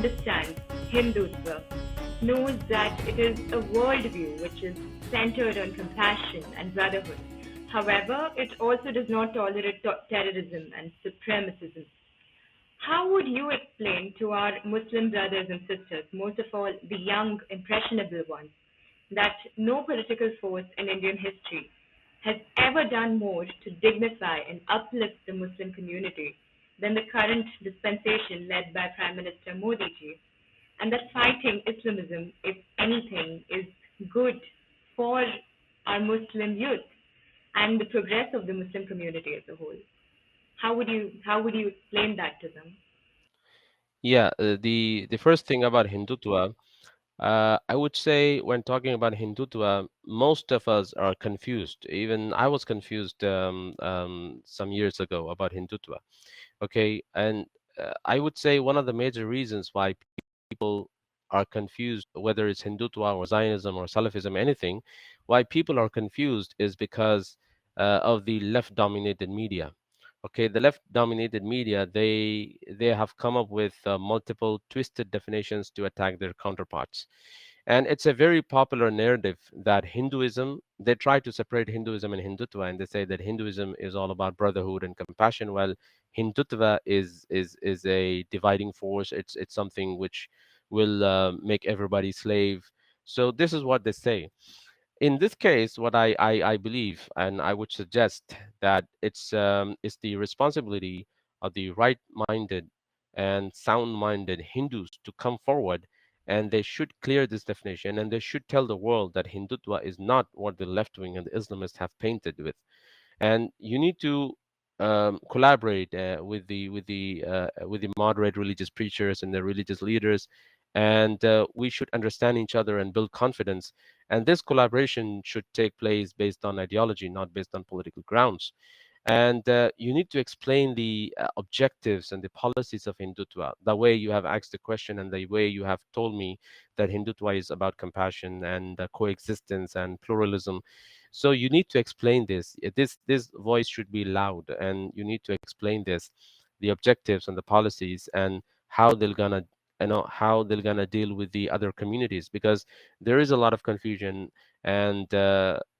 understands Hindutva knows that it is a worldview which is centered on compassion and brotherhood. However, it also does not tolerate terrorism and supremacism. How would you explain to our Muslim brothers and sisters, most of all the young, impressionable ones, that no political force in Indian history has ever done more to dignify and uplift the Muslim community than the current dispensation led by Prime Minister Modi ji, and that fighting Islamism, if anything, is good for our Muslim youth and the progress of the Muslim community as a whole? How would you explain that to them? Yeah, the first thing about Hindutva, I would say when talking about Hindutva, most of us are confused. Even I was confused some years ago about Hindutva. Okay, and I would say one of the major reasons why people are confused, whether it's Hindutva or Zionism or Salafism, anything, why people are confused is because of the left-dominated media. Okay, the left-dominated media, they have come up with multiple twisted definitions to attack their counterparts. And it's a very popular narrative that Hinduism, they try to separate Hinduism and Hindutva, and they say that Hinduism is all about brotherhood and compassion, while Hindutva is a dividing force. It's something which will make everybody slave. So this is what they say. In this case, what I believe, and I would suggest that it's the responsibility of the right-minded and sound-minded Hindus to come forward, and they should clear this definition, and they should tell the world that Hindutva is not what the left wing and the Islamists have painted with. And you need to collaborate with the moderate religious preachers and the religious leaders, and we should understand each other and build confidence. And this collaboration should take place based on ideology, not based on political grounds. And you need to explain the objectives and the policies of Hindutva, the way you have asked the question and the way you have told me that Hindutva is about compassion and coexistence and pluralism. So you need to explain this. This voice should be loud, and you need to explain this, the objectives and the policies, and how they're gonna, how they're gonna deal with the other communities, because there is a lot of confusion. And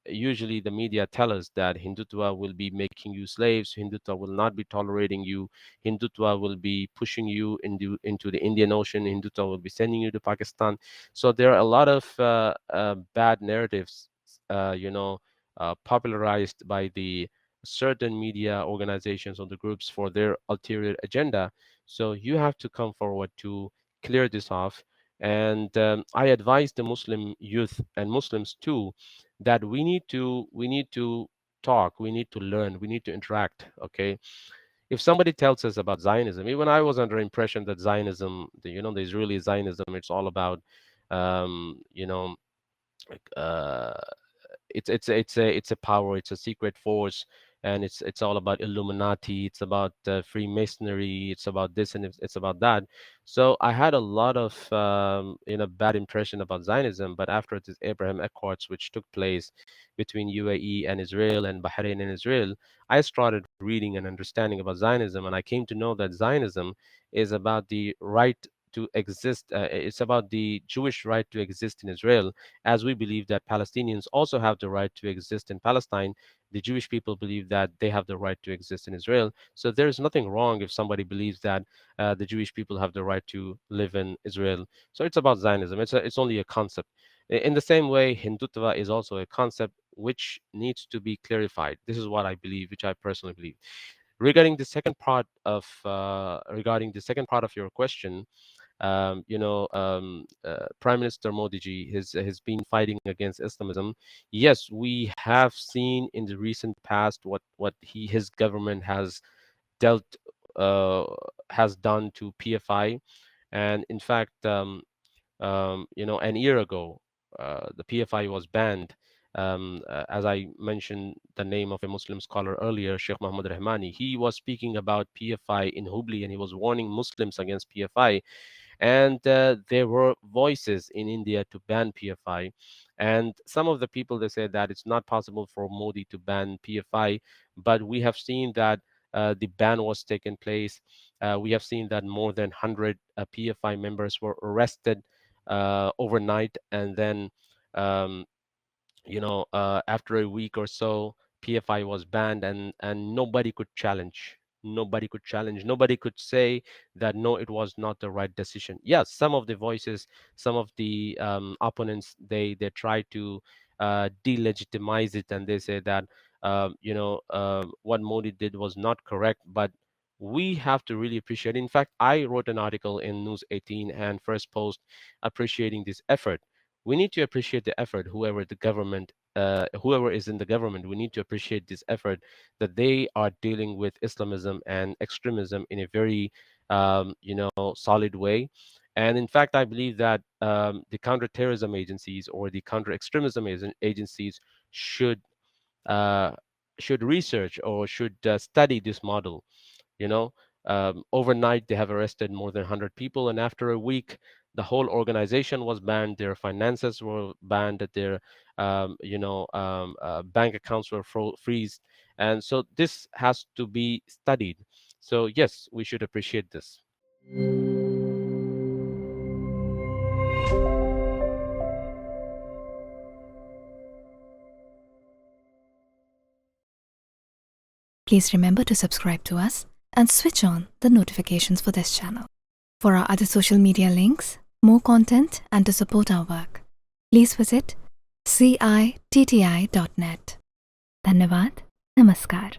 usually the media tell us that Hindutva will be making you slaves, Hindutva will not be tolerating you, Hindutva will be pushing you into the Indian Ocean, Hindutva will be sending you to Pakistan. So there are a lot of bad narratives, popularized by the certain media organizations or the groups for their ulterior agenda. So you have to come forward to clear this off. And I advise the Muslim youth and Muslims too that we need to talk, we need to learn, we need to interact. Okay, if somebody tells us about Zionism, even I was under impression that Zionism, the Israeli Zionism, it's all about um, you know uh, it's a power, it's a secret force, and it's all about Illuminati, it's about Freemasonry, it's about this and it's about that. So I had a lot of bad impression about Zionism. But after this Abraham Accords, which took place between UAE and Israel and Bahrain and Israel, I started reading and understanding about Zionism, and I came to know that Zionism is about the right to exist. It's about the Jewish right to exist in Israel, as we believe that Palestinians also have the right to exist in Palestine. The Jewish people believe that they have the right to exist in Israel. So there's nothing wrong if somebody believes that the Jewish people have the right to live in Israel. So it's about Zionism. It's only a concept. In the same way, Hindutva is also a concept which needs to be clarified. This is what I believe, which I personally believe. Regarding the second part of your question, Prime Minister Modi ji has been fighting against Islamism. Yes, we have seen in the recent past what his government dealt uh, has done to PFI. And in fact, an year ago, the PFI was banned. As I mentioned the name of a Muslim scholar earlier, Sheikh Muhammad Rahmani, he was speaking about PFI in Hubli, and he was warning Muslims against PFI. And there were voices in India to ban PFI. And some of the people, they said that it's not possible for Modi to ban PFI, but we have seen that the ban was taken place. We have seen that more than 100 PFI members were arrested overnight, and then um, after a week or so, PFI was banned, and nobody could challenge. Nobody could challenge. Nobody could say that no, it was not the right decision. Yes, some of the voices, some of the opponents, they try to delegitimize it, and they say that what Modi did was not correct. But we have to really appreciate. In fact, I wrote an article in News 18 and First Post appreciating this effort. We need to appreciate the effort, whoever is in the government. We need to appreciate this effort, that they are dealing with Islamism and extremism in a very solid way. And in fact, I believe that the counterterrorism agencies or the counter extremism agencies should uh, should research or should study this model. you know Overnight they have arrested more than 100 people, and after a week the whole organization was banned, their finances were banned, their bank accounts were freezed. And so this has to be studied. So yes, we should appreciate this. Please remember to subscribe to us and switch on the notifications for this channel. For our other social media links, more content, and to support our work, please visit citti.net. Dhanyavad. Namaskar.